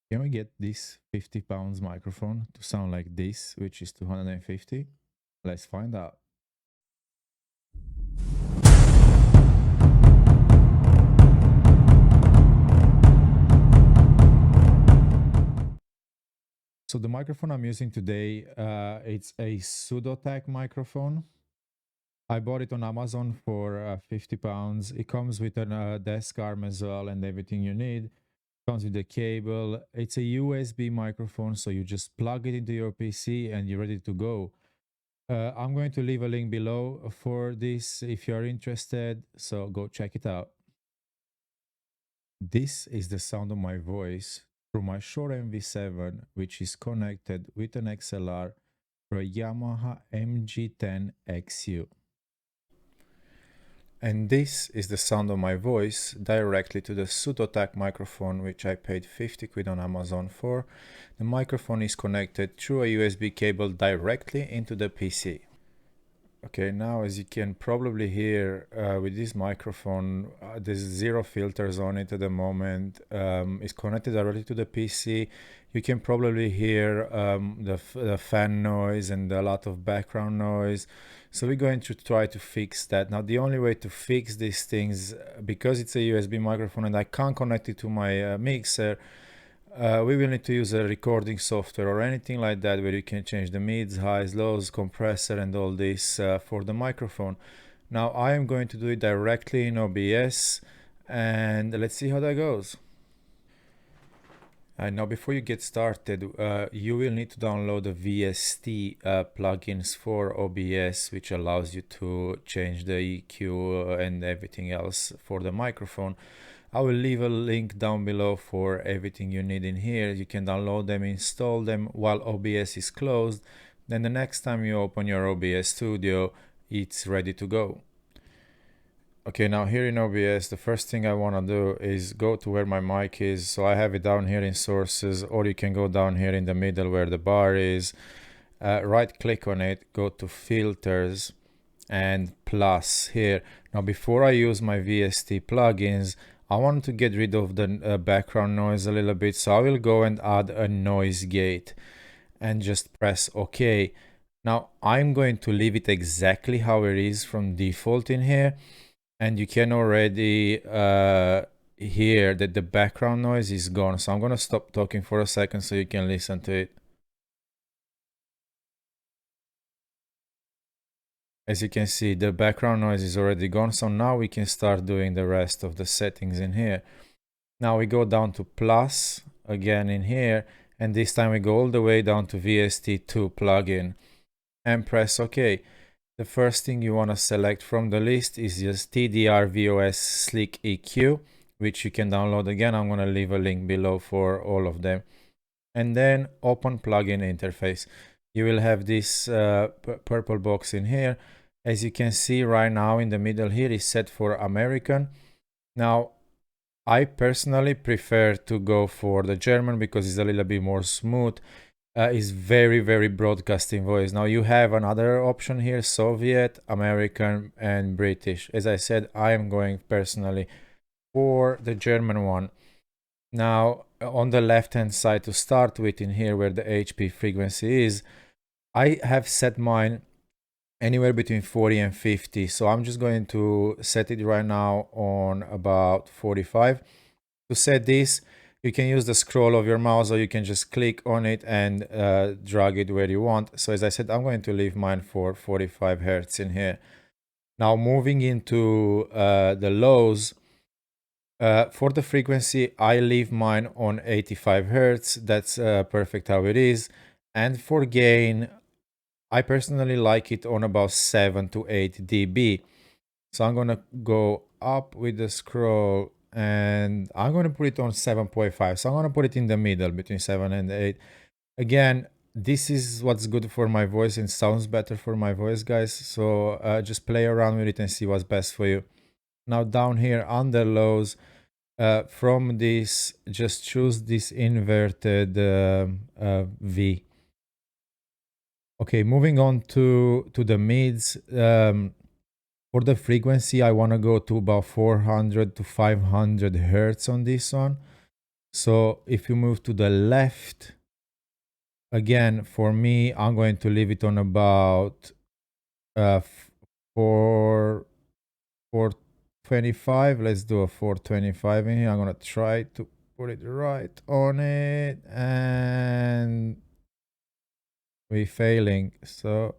Can we get this 50 pounds microphone to sound like this, which is 250? Let's find out. So the microphone I'm using today, it's a Pseudotech microphone. I bought it on Amazon for 50 pounds. It comes with a desk arm as well and everything you need. Comes with a cable. It's a USB microphone, so you just plug it into your PC and you're ready to go. I'm going to leave a link below for this if you're interested, so go check it out. This is the sound of my voice through my Shure MV7, which is connected with an XLR for a Yamaha MG10 XU. And this is the sound of my voice directly to the Pseudotech microphone, which I paid 50 quid on Amazon for. The microphone is connected through a USB cable directly into the PC. Okay, now as you can probably hear with this microphone, there's zero filters on it at the moment. It's connected directly to the PC. You can probably hear the fan noise and a lot of background noise. So we're going to try to fix that. Now the only way to fix these things, because it's a USB microphone and I can't connect it to my mixer, we will need to use a recording software or anything like that where you can change the mids, highs, lows, compressor and all this for the microphone. Now I am going to do it directly in OBS and let's see how that goes. Now before you get started, you will need to download the VST plugins for OBS, which allows you to change the EQ and everything else for the microphone. I will leave a link down below for everything you need in here. You can download them, install them while OBS is closed. Then the next time you open your OBS Studio, it's ready to go. Okay, now here in OBS, the first thing I want to do is go to where my mic is. So I have it down here in sources, or you can go down here in the middle where the bar is. Right click on it, go to filters and plus here. Now before I use my VST plugins, I want to get rid of the background noise a little bit. So I will go and add a noise gate and just press OK. Now I'm going to leave it exactly how it is from default in here. And you can already hear that the background noise is gone. So I'm going to stop talking for a second so you can listen to it. As you can see, the background noise is already gone. So now we can start doing the rest of the settings in here. Now we go down to plus again in here. And this time we go all the way down to VST2 plugin and press OK. The first thing you want to select from the list is just TDR VOS Slick EQ, which you can download again. I'm going to leave a link below for all of them. And then open plugin interface. You will have this purple box in here. As you can see right now in the middle here is set for American. Now, I personally prefer to go for the German because it's a little bit more smooth. Is very broadcasting voice. Now you have another option here, Soviet, American and British. As I said, I am going personally for the German one. Now on the left hand side to start with in here where the HP frequency is, I have set mine anywhere between 40 and 50. So I'm just going to set it right now on about 45. To set this, you can use the scroll of your mouse or you can just click on it and drag it where you want. So as I said, I'm going to leave mine for 45 Hertz in here. Now moving into the lows, for the frequency, I leave mine on 85 Hertz. That's perfect how it is. And for gain, I personally like it on about 7 to 8 dB. So I'm going to go up with the scroll and I'm going to put it on 7.5. So I'm going to put it in the middle between 7 and 8. Again, this is what's good for my voice and sounds better for my voice, guys. So just play around with it and see what's best for you. Now down here under lows, from this, just choose this inverted V. Okay, moving on to the mids. For the frequency, I want to go to about 400 to 500 Hertz on this one. So if you move to the left, again, for me, I'm going to leave it on about 4 425. Let's do a 425 in here. I'm gonna try to put it right on it, and we're failing. So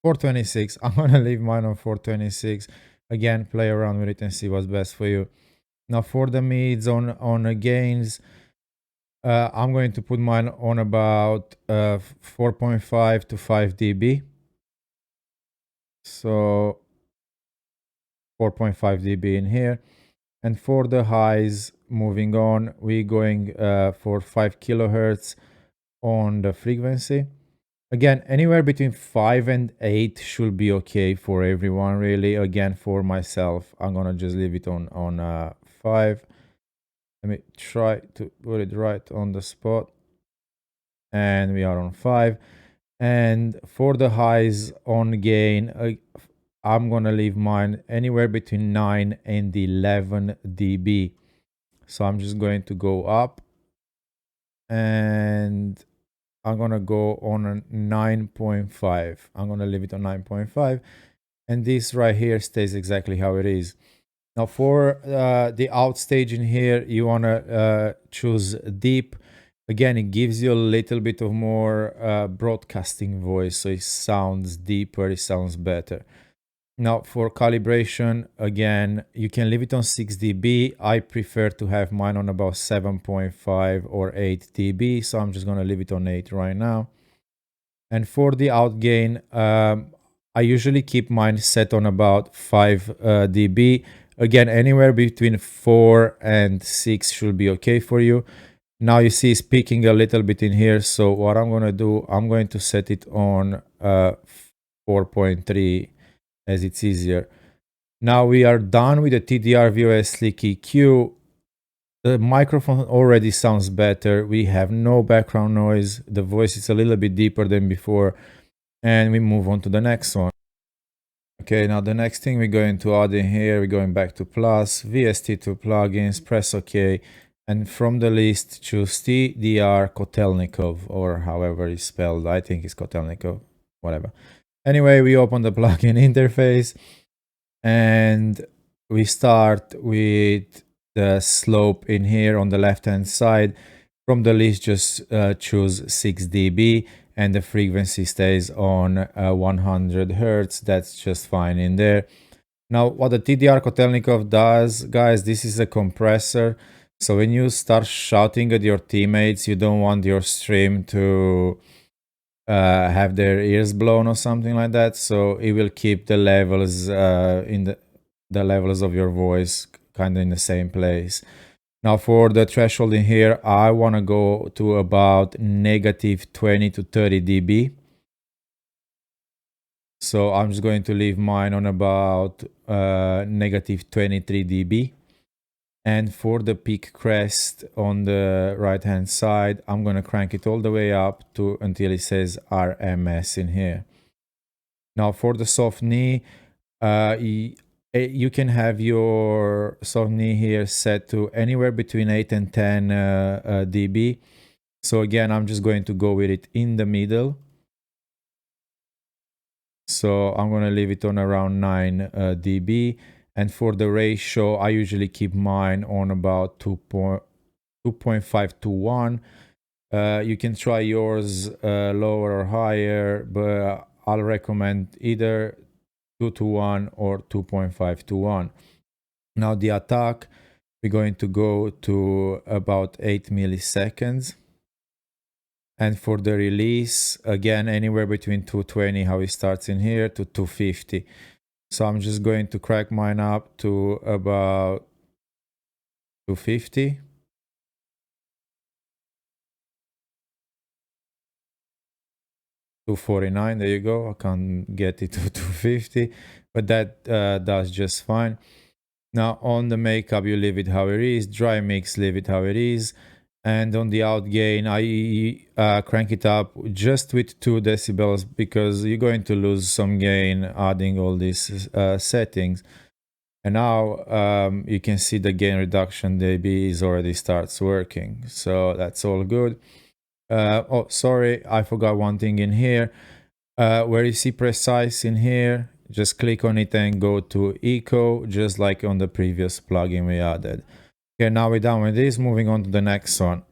426. I'm gonna leave mine on 426. Again, play around with it and see what's best for you. Now for the mids on gains, I'm going to put mine on about 4.5 to 5 dB. So 4.5 dB in here. And for the highs, moving on, we're going for 5 kilohertz on the frequency. Again, anywhere between 5 and 8 should be okay for everyone, really. Again, for myself, I'm gonna just leave it on 5. Let me try to put it right on the spot. And we are on 5. And for the highs on gain, I'm gonna leave mine anywhere between 9 and 11 dB. So I'm just going to go up, and I'm gonna go on a 9.5. I'm gonna leave it on 9.5, and this right here stays exactly how it is. Now for the out stage in here, you wanna choose deep. Again, it gives you a little bit of more broadcasting voice, so it sounds deeper, it sounds better. Now for calibration, again, you can leave it on 6 dB. I prefer to have mine on about 7.5 or 8 dB, so I'm just gonna leave it on 8 right now. And for the outgain, I usually keep mine set on about 5 dB. Again, anywhere between 4 and 6 should be okay for you. Now you see it's peaking a little bit in here, so what I'm gonna do, I'm going to set it on 4.3 as it's easier. Now we are done with the TDR VOS Slick EQ. The microphone already sounds better. We have no background noise. The voice is a little bit deeper than before. And we move on to the next one. Okay, now the next thing we're going to add in here, we're going back to plus, VST to plugins, press OK. And from the list, choose TDR Kotelnikov, or however it's spelled. I think it's Kotelnikov, whatever. Anyway, we open the plugin interface, and we start with the slope in here on the left hand side. From the list, just choose 6 dB, and the frequency stays on 100 hertz. That's just fine in there. Now what the TDR Kotelnikov does, guys, this is a compressor. So when you start shouting at your teammates, you don't want your stream to have their ears blown or something like that. So it will keep the levels in the levels of your voice kind of in the same place. Now for the threshold in here, I want to go to about negative 20 to 30 dB. So I'm just going to leave mine on about negative 23 dB. And for the peak crest on the right hand side, I'm going to crank it all the way up to until it says RMS in here. Now for the soft knee, you can have your soft knee here set to anywhere between 8 and 10 dB. So again, I'm just going to go with it in the middle. So I'm going to leave it on around 9 dB. And for the ratio, I usually keep mine on about 2.5 to 1. You can try yours lower or higher, but I'll recommend either 2 to 1 or 2.5 to 1. Now the attack, we're going to go to about 8 milliseconds. And for the release, again, anywhere between 220, how it starts in here, to 250. So I'm just going to crack mine up to about 250. $249, there you go. I can't get it to 250, but that does just fine. Now on the makeup, you leave it how it is. Dry mix, leave it how it is. And on the out gain, I crank it up just with 2 decibels because you're going to lose some gain adding all these settings. And now you can see the gain reduction dB is already starts working. So that's all good. Oh, sorry, I forgot one thing in here. Where you see precise in here, just click on it and go to echo, just like on the previous plugin we added. Okay, now we're done with this, moving on to the next one.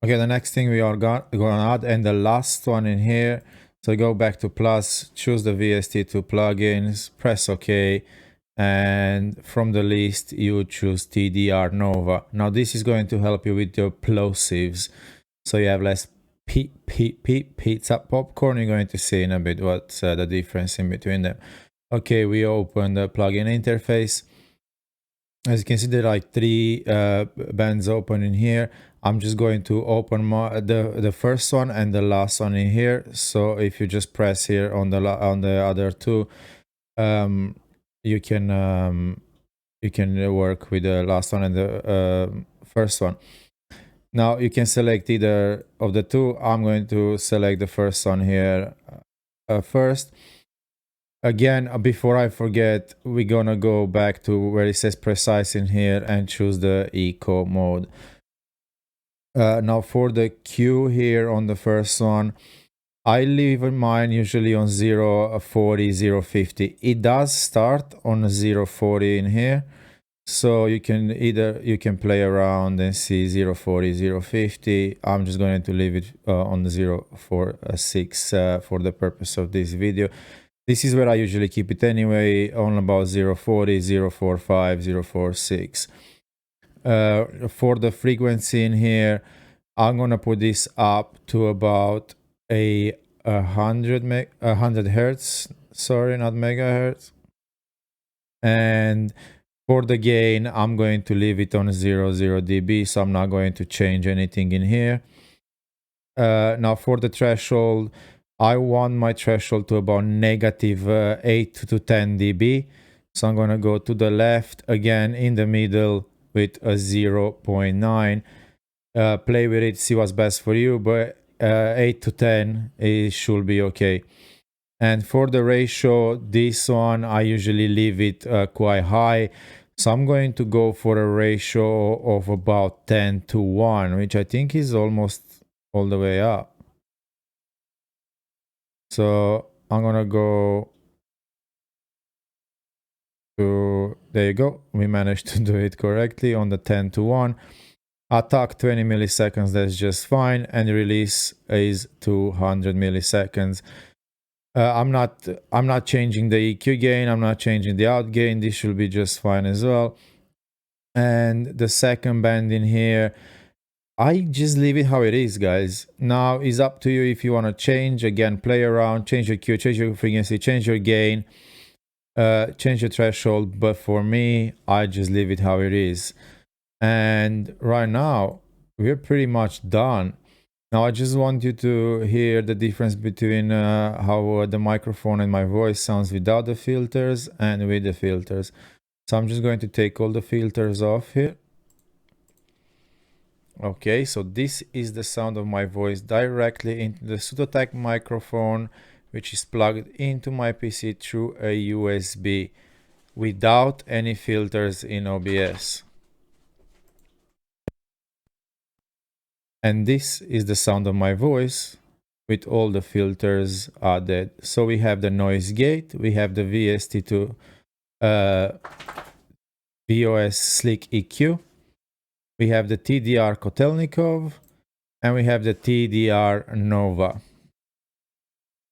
Okay, the next thing we are gonna add, and the last one in here. So go back to plus, choose the VST2 plugins, press OK, and from the list you choose TDR Nova. Now this is going to help you with your plosives, so you have less pizza popcorn. You're going to see in a bit what's the difference in between them. Okay, we open the plugin interface. As you can see, there are like three bands open in here. I'm just going to open the first one and the last one in here. So if you just press here on the other two, you can work with the last one and the first one. Now you can select either of the two. I'm going to select the first one here first. Again, before I forget, we're gonna go back to where it says precise in here and choose the eco mode. Now for the Q here on the first one, I leave mine usually on 040, 050. It does start on 040 in here. So you can play around and see 040, 050. I'm just going to leave it on the 046 for the purpose of this video. This is where I usually keep it anyway, on about 040, 045, 046. For the frequency in here, I'm gonna put this up to about a 100 hertz. Sorry, not megahertz. And for the gain, I'm going to leave it on 00 dB, so I'm not going to change anything in here. Now for the threshold, I want my threshold to about negative 8 to 10 dB. So I'm going to go to the left, again in the middle with a 0.9. Play with it, see what's best for you, but 8 to 10 it should be okay. And for the ratio, this one, I usually leave it quite high. So I'm going to go for a ratio of about 10 to 1, which I think is almost all the way up. So I'm gonna go to, there you go. We managed to do it correctly on the 10 to 1. Attack 20 milliseconds, that's just fine. And release is 200 milliseconds. I'm not changing the EQ gain, I'm not changing the out gain. This should be just fine as well. And the second band in here, I just leave it how it is, guys. Now it's up to you if you want to change. Again, play around, change your Q, change your frequency, change your gain, change your threshold. But for me, I just leave it how it is. And right now, we're pretty much done. Now I just want you to hear the difference between how the microphone and my voice sounds without the filters and with the filters. So I'm just going to take all the filters off here. Okay, so this is the sound of my voice directly into the Pseudotech microphone, which is plugged into my PC through a USB without any filters in OBS. And this is the sound of my voice with all the filters added. So we have the noise gate, we have the VST2 VOS Slick EQ, we have the TDR Kotelnikov, and we have the TDR Nova.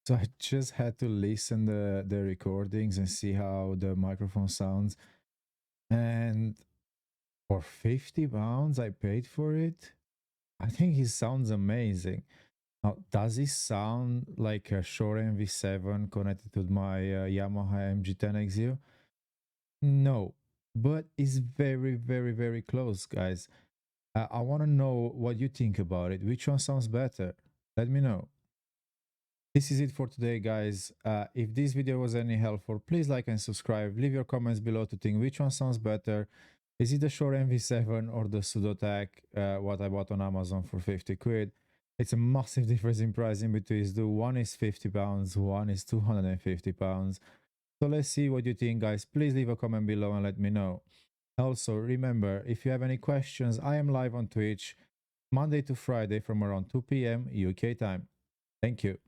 So I just had to listen the recordings and see how the microphone sounds. And for 50 pounds, I paid for it. I think it sounds amazing. Now, does it sound like a Shure MV7 connected to my Yamaha MG10XU? No, but it's very, very, very close, guys. I want to know what you think about it. Which one sounds better? Let me know. This is it for today, guys. If this video was any helpful, please like and subscribe. Leave your comments below to think which one sounds better. Is it the Shure MV7 or the Pseudotech, what I bought on Amazon for 50 quid? It's a massive difference in price in between. The one is 50 pounds, one is 250 pounds. So let's see what you think, guys. Please leave a comment below and let me know. Also, remember, if you have any questions, I am live on Twitch Monday to Friday from around 2 p.m. UK time. Thank you.